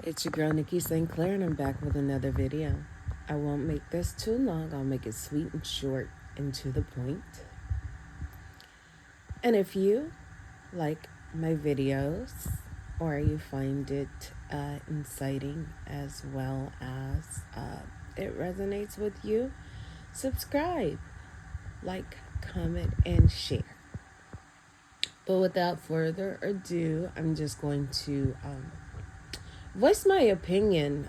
It's your girl Nikki St. Clair, and I'm back with another video. I won't make this too long, I'll make it sweet and short and to the point. And if you like my videos or you find it inciting as well as it resonates with you, subscribe, like, comment, and share. But without further ado, I'm just going to voice my opinion.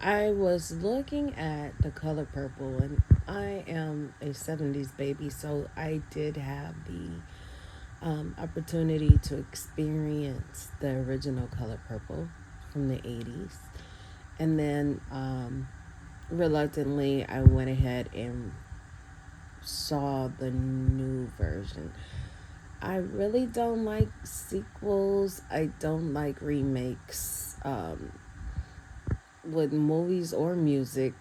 I was looking at The Color Purple, and I am a 70s baby, so I did have the opportunity to experience the original Color Purple from the 80s. And then reluctantly, I went ahead and saw the new version. I really don't like sequels. I don't like remakes. With movies or music.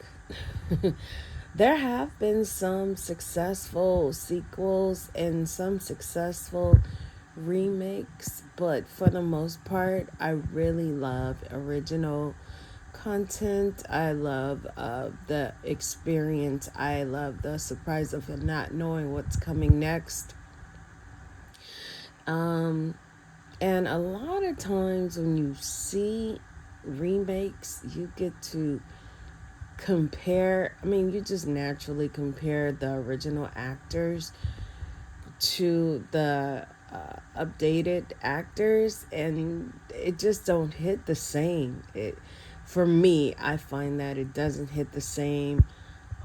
There have been some successful sequels and some successful remakes, but for the most part, I really love original content. I love the experience. I love the surprise of not knowing what's coming next. And a lot of times when you see remakes, you get to compare. I mean, you just naturally compare the original actors to the updated actors, and it just don't hit the same. It, for me, I find that it doesn't hit the same.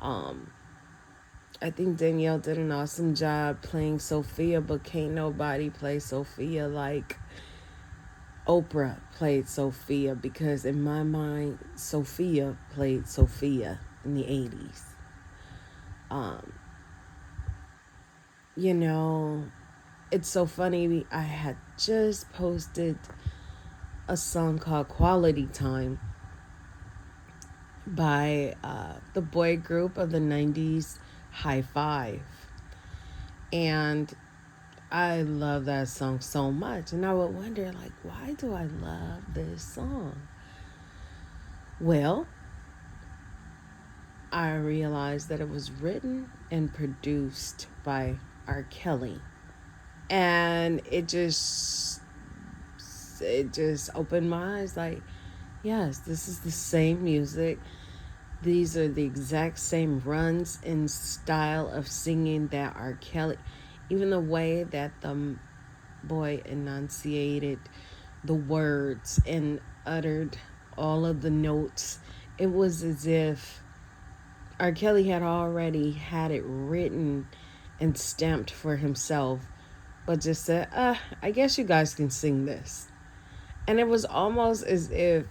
Um, I think Danielle did an awesome job playing Sophia, but can't nobody play Sophia like Oprah played Sophia, because in my mind, Sophia played Sophia in the 80s. Um, you know, it's so funny. I had just posted a song called Quality Time by the boy group of the 90s, High Five. And I love that song so much. And I would wonder, like, why do I love this song? Well, I realized that it was written and produced by R. Kelly. And it just opened my eyes, like, yes, this is the same music. These are the exact same runs and style of singing that R. Kelly, even the way that the boy enunciated the words and uttered all of the notes. It was as if R. Kelly had already had it written and stamped for himself, but just said, I guess you guys can sing this. And it was almost as if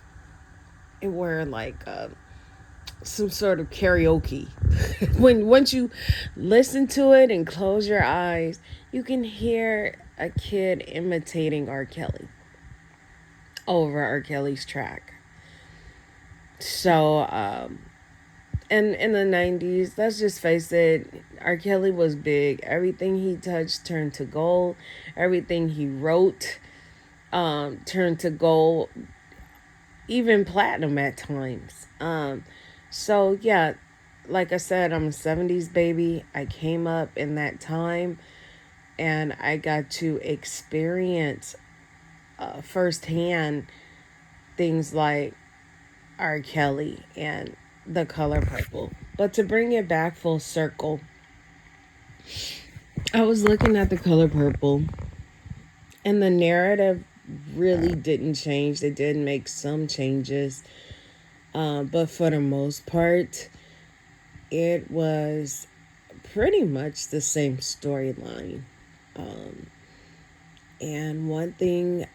it were like some sort of karaoke. Once you listen to it and close your eyes, you can hear a kid imitating R. Kelly over R. Kelly's track. So, and in the 90s, let's just face it, R. Kelly was big. Everything he touched turned to gold. Everything he wrote turned to gold, even platinum at times. So yeah, like I said, I'm a 70s baby. I came up in that time, and I got to experience firsthand things like R. Kelly and The Color Purple. But to bring it back full circle, I was looking at The Color Purple, and the narrative really didn't change. They did make some changes, but for the most part, it was pretty much the same storyline. Um, and one thing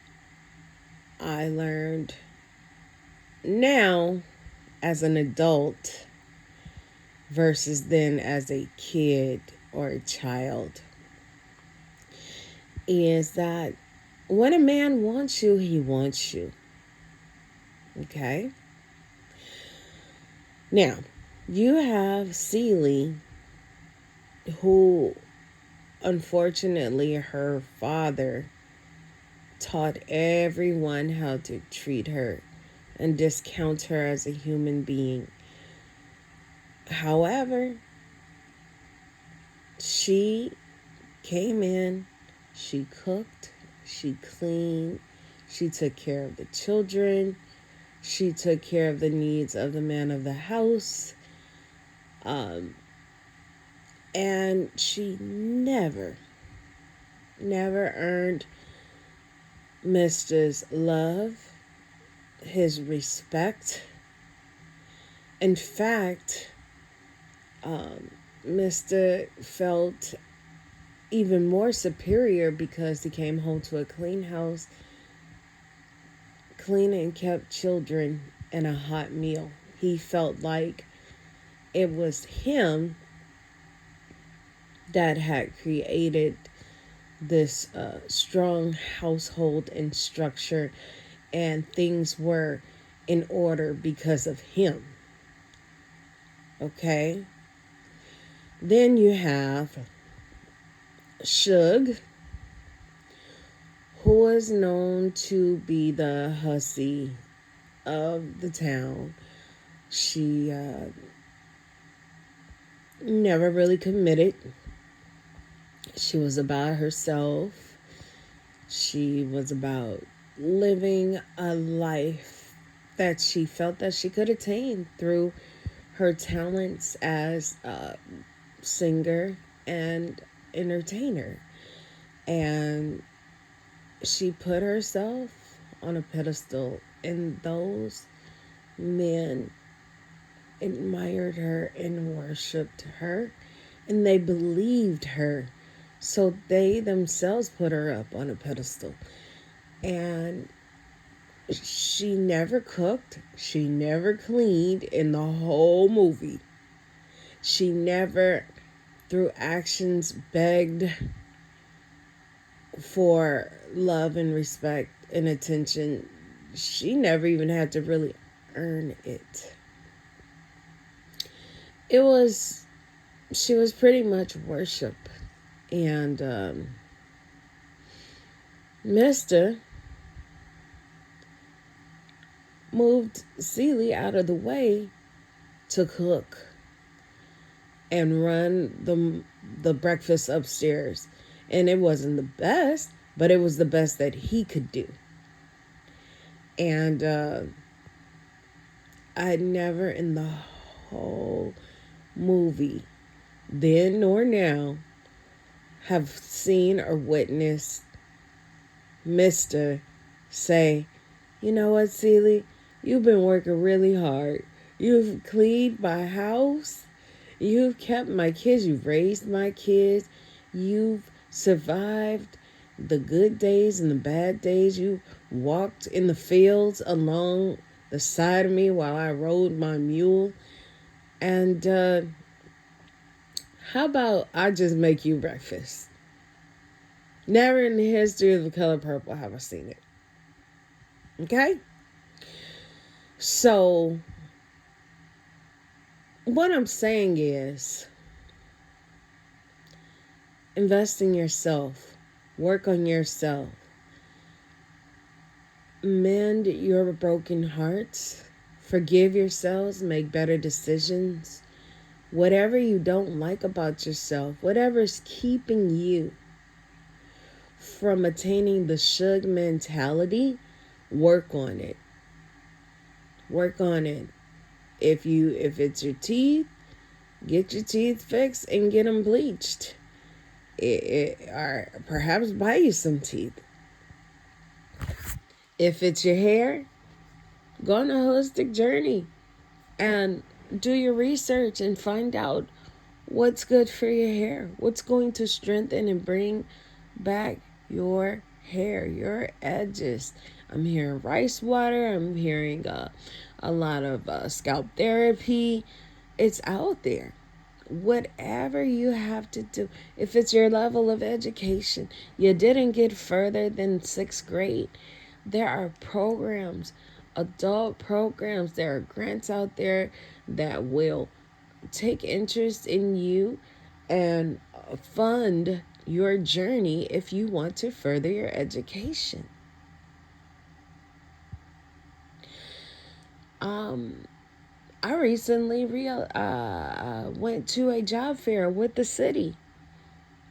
I learned now as an adult versus then as a kid or a child is that when a man wants you, he wants you. Okay? Now, you have Celie, who unfortunately her father taught everyone how to treat her and discount her as a human being. However, she came in, she cooked, she cleaned, she took care of the children, she took care of the needs of the man of the house, and she never earned Mr.'s love, his respect. In fact, Mr. felt even more superior because he came home to a clean house, clean and kept children, and a hot meal. He felt like it was him that had created this strong household and structure, and things were in order because of him. Okay? Then you have Suge, who is known to be the hussy of the town. She never really committed. She was about herself. She was about living a life that she felt that she could attain through her talents as a singer and entertainer. And she put herself on a pedestal, and those men admired her and worshiped her, and they believed her. So they themselves put her up on a pedestal. And she never cooked, she never cleaned in the whole movie. She never, through actions, begged for love and respect and attention. She never even had to really earn it. She was pretty much worship. And Mr. moved Celie out of the way to cook and run the breakfast upstairs. And it wasn't the best, but it was the best that he could do. And I never in the whole movie, then nor now, have seen or witnessed Mr. say, you know what, Celie, you've been working really hard. You've cleaned my house. You've kept my kids. You've raised my kids. You've survived the good days and the bad days. You walked in the fields along the side of me while I rode my mule. And how about I just make you breakfast? Never in the history of The Color Purple have I seen it. Okay? So, what I'm saying is, invest in yourself. Work on yourself. Mend your broken hearts. Forgive yourselves. Make better decisions. Whatever you don't like about yourself, whatever's keeping you from attaining the Suge mentality, work on it. Work on it. If it's your teeth, get your teeth fixed and get them bleached. Or perhaps buy you some teeth. If it's your hair, go on a holistic journey and do your research and find out what's good for your hair, what's going to strengthen and bring back your hair, your edges. I'm hearing rice water. I'm hearing a lot of scalp therapy. It's out there. Whatever you have to do, if it's your level of education, you didn't get further than 6th grade, there are programs, adult programs, there are grants out there that will take interest in you and fund your journey if you want to further your education. I recently went to a job fair with the city.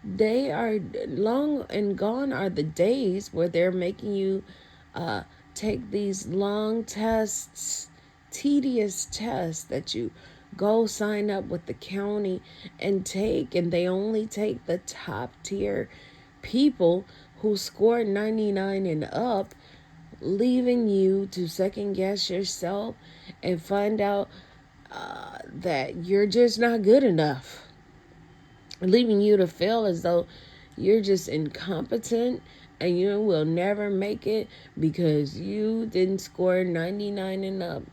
They are long and gone are the days where they're making you uh, take these long tests, tedious tests that you go sign up with the county and take, and they only take the top tier people who scored 99 and up, leaving you to second guess yourself and find out that you're just not good enough, leaving you to feel as though you're just incompetent and you will never make it because you didn't score 99 and up.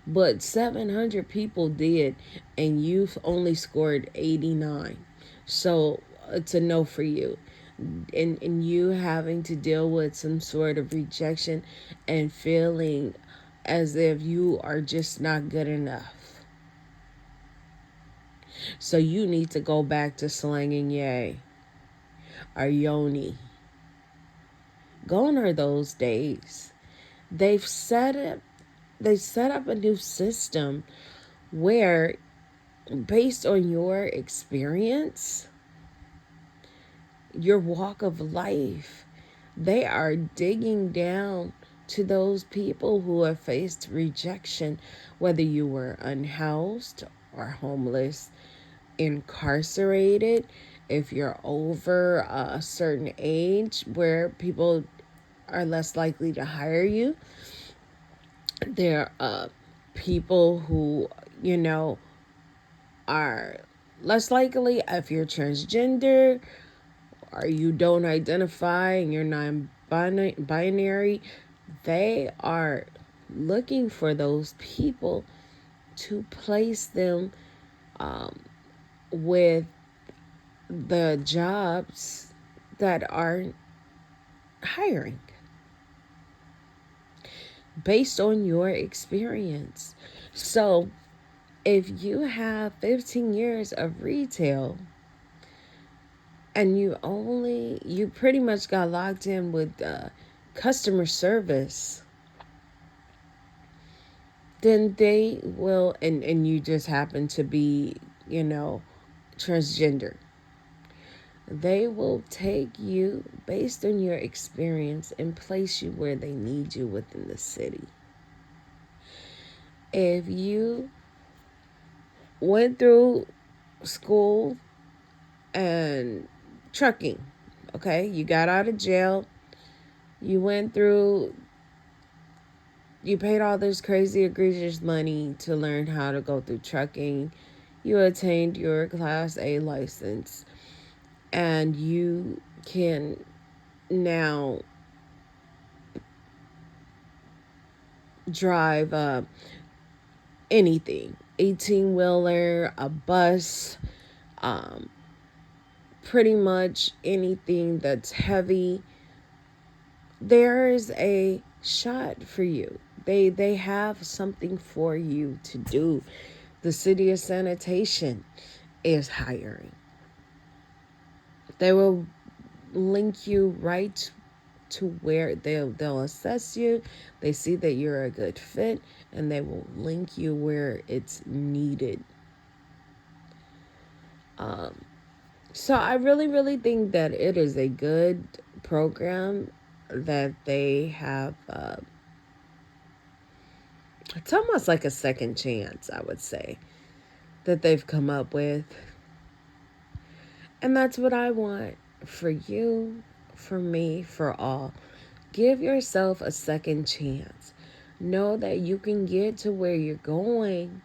But 700 people did, and you've only scored 89. So it's a no for you. And you having to deal with some sort of rejection and feeling as if you are just not good enough. So you need to go back to slanging yay or yoni. Gone are those days. They've set up a new system where, based on your experience, your walk of life, they are digging down to those people who have faced rejection, whether you were unhoused or homeless, incarcerated, if you're over a certain age where people are less likely to hire you. There are people who, you know, are less likely if you're transgender or you don't identify and you're non-binary. They are looking for those people to place them with the jobs that are hiring based on your experience. So if you have 15 years of retail and you pretty much got locked in with customer service, then they will, and you just happen to be, transgender, they will take you based on your experience and place you where they need you within the city. If you went through school and trucking, okay, you got out of jail, you paid all this crazy egregious money to learn how to go through trucking, you attained your Class A license, and you can now drive anything, 18-wheeler, a bus, pretty much anything that's heavy. There is a shot for you. They have something for you to do. The city of sanitation is hiring. They will link you right to where they'll assess you. They see that you're a good fit, and they will link you where it's needed. So I really, really think that it is a good program that they have. It's almost like a second chance, I would say, that they've come up with. And that's what I want for you, for me, for all. Give yourself a second chance. Know that you can get to where you're going.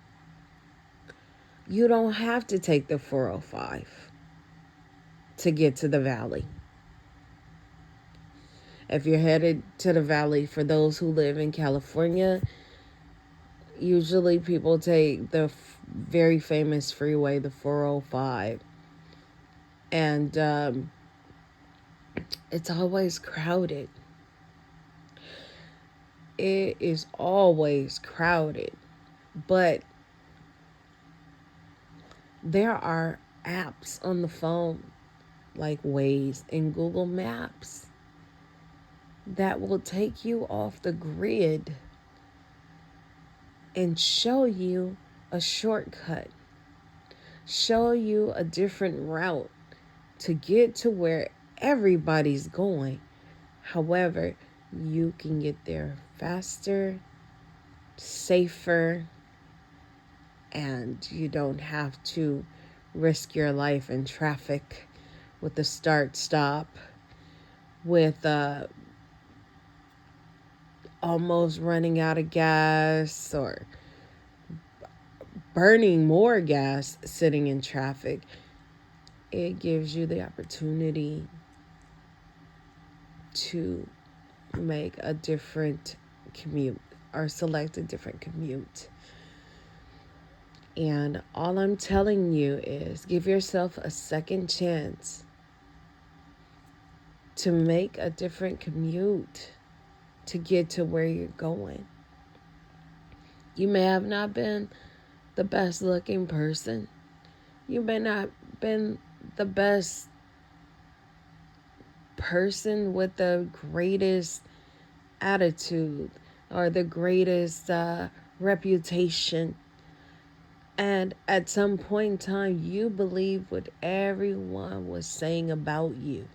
You don't have to take the 405 to get to the valley. If you're headed to the valley, for those who live in California, usually people take the very famous freeway, the 405. And it's always crowded. It is always crowded. But there are apps on the phone like Waze and Google Maps that will take you off the grid and show you a shortcut, show you a different route to get to where everybody's going. However, you can get there faster, safer, and you don't have to risk your life in traffic with a start stop, with almost running out of gas or burning more gas sitting in traffic. It gives you the opportunity to make a different commute or select a different commute. And all I'm telling you is give yourself a second chance to make a different commute to get to where you're going. You may have not been the best looking person. You may not been the best person with the greatest attitude or the greatest reputation. And at some point in time, you believed what everyone was saying about you.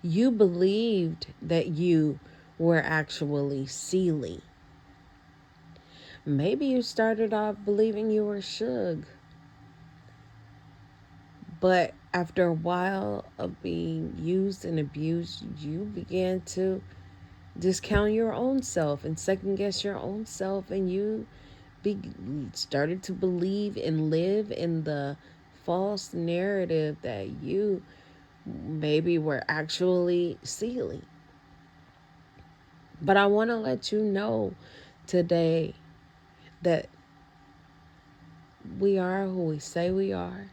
You believed that you were actually Celie. Maybe you started off believing you were Suge. But after a while of being used and abused, you began to discount your own self and second guess your own self, and you started to believe and live in the false narrative that you maybe were actually Celie. But I want to let you know today that we are who we say we are.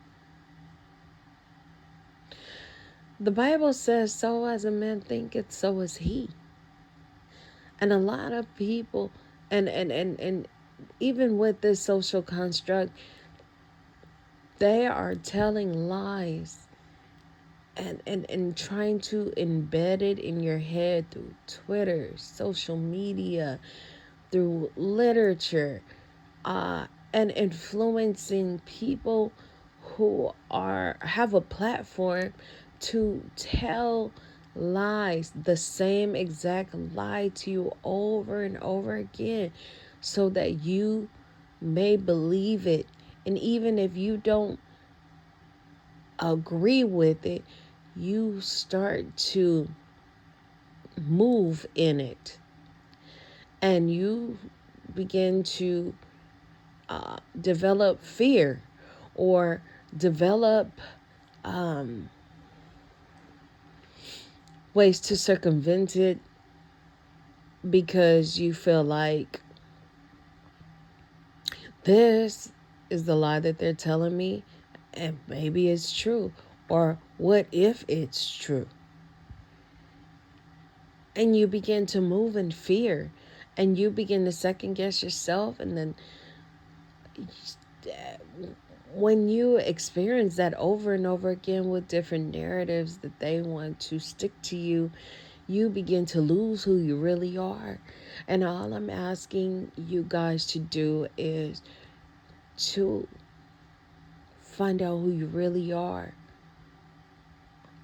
The Bible says, so as a man thinketh, so is he. And a lot of people, and even with this social construct, they are telling lies and trying to embed it in your head through Twitter, social media, through literature, and influencing people who have a platform to tell lies, the same exact lie to you over and over again, so that you may believe it. And even if you don't agree with it, you start to move in it, and you begin to develop fear or develop ways to circumvent it, because you feel like this is the lie that they're telling me, and maybe it's true. Or what if it's true? And you begin to move in fear, and you begin to second guess yourself. And then when you experience that over and over again with different narratives that they want to stick to you, you begin to lose who you really are. And all I'm asking you guys to do is to find out who you really are.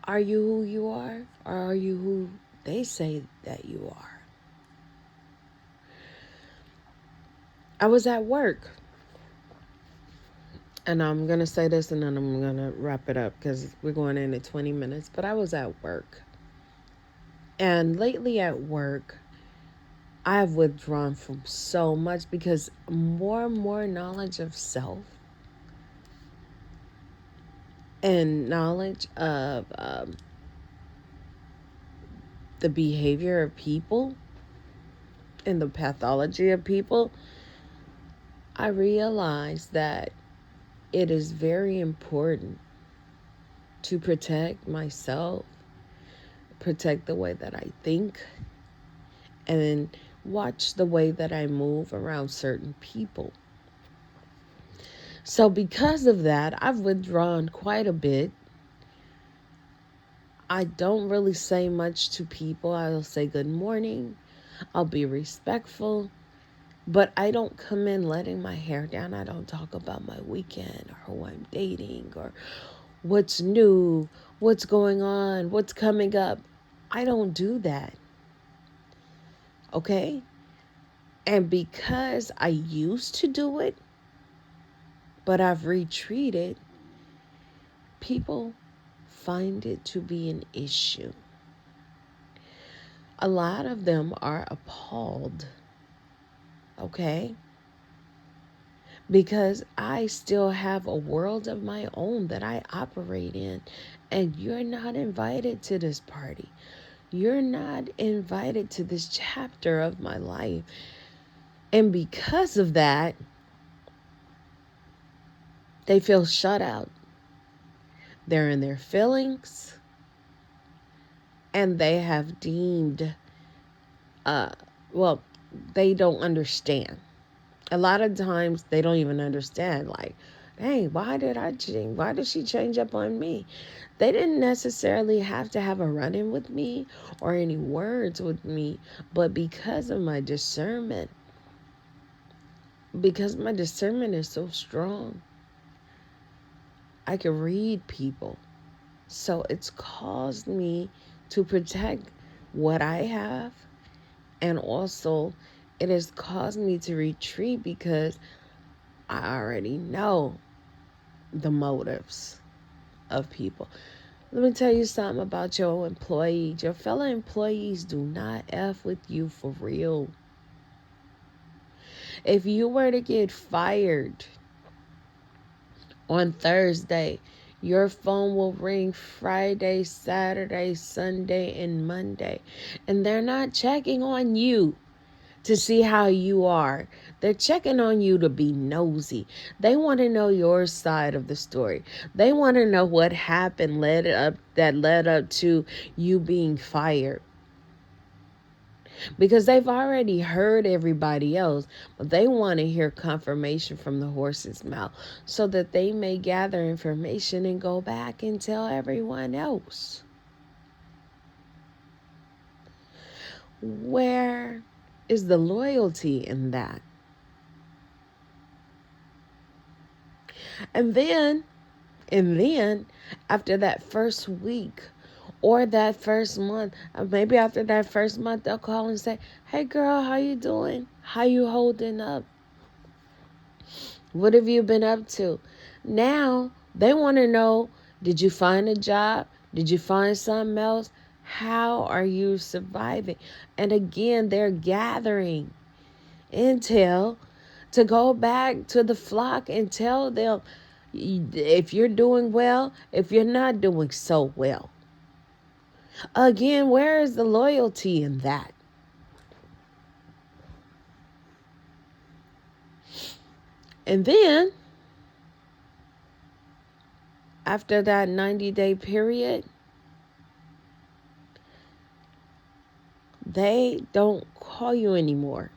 Are you who you are, or are you who they say that you are? I was at work, and I'm going to say this and then I'm going to wrap it up because we're going into 20 minutes. But I was at work, and lately at work, I've withdrawn from so much because more and more knowledge of self and knowledge of the behavior of people and the pathology of people, I realized that it is very important to protect myself, protect the way that I think, and watch the way that I move around certain people. So because of that, I've withdrawn quite a bit. I don't really say much to people. I'll say good morning. I'll be respectful, but I don't come in letting my hair down. I don't talk about my weekend or who I'm dating or what's new, what's going on, what's coming up. I don't do that. Okay? And because I used to do it, but I've retreated, people find it to be an issue. A lot of them are appalled, okay? Because I still have a world of my own that I operate in, and you're not invited to this party. You're not invited to this chapter of my life. And because of that, they feel shut out. They're in their feelings, and they have deemed, uh, well, they don't understand. A lot of times they don't even understand, like, hey, why did I change? Why did she change up on me? They didn't necessarily have to have a run-in with me or any words with me, but because my discernment is so strong, I can read people. So it's caused me to protect what I have, and also it has caused me to retreat because I already know the motives of people. Let me tell you something about your employees. Your fellow employees do not F with you for real. If you were to get fired on Thursday, your phone will ring Friday, Saturday, Sunday, and Monday. And they're not checking on you to see how you are. They're checking on you to be nosy. They want to know your side of the story. They want to know what happened led up to you being fired. Because they've already heard everybody else, but they want to hear confirmation from the horse's mouth so that they may gather information and go back and tell everyone else. Where is the loyalty in that? And then, after that first week or that first month, maybe after that first month, they'll call and say, hey girl, how you doing? How you holding up? What have you been up to? Now they want to know, did you find a job? Did you find something else? How are you surviving? And again, they're gathering intel to go back to the flock and tell them if you're doing well, if you're not doing so well. Again, where is the loyalty in that? And then, after that 90-day period, they don't call you anymore.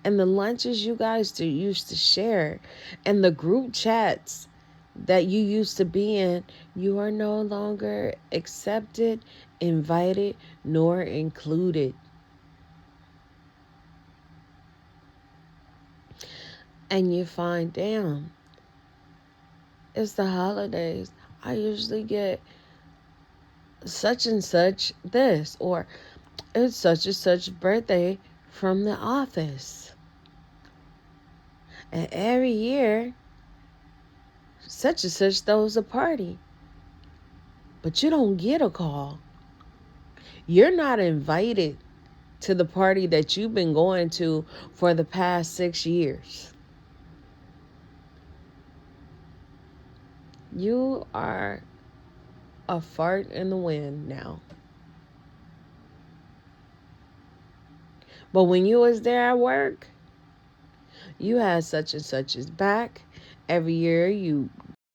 And the lunches you guys used to share and the group chats that you used to be in, you are no longer accepted, invited, nor included. And you find, damn, it's the holidays. I usually get such and such this, or it's such and such birthday from the office. And every year, such and such throws a party. But you don't get a call. You're not invited to the party that you've been going to for the past 6 years. You are a fart in the wind now. But when you was there at work, you had such and such's back. Every year you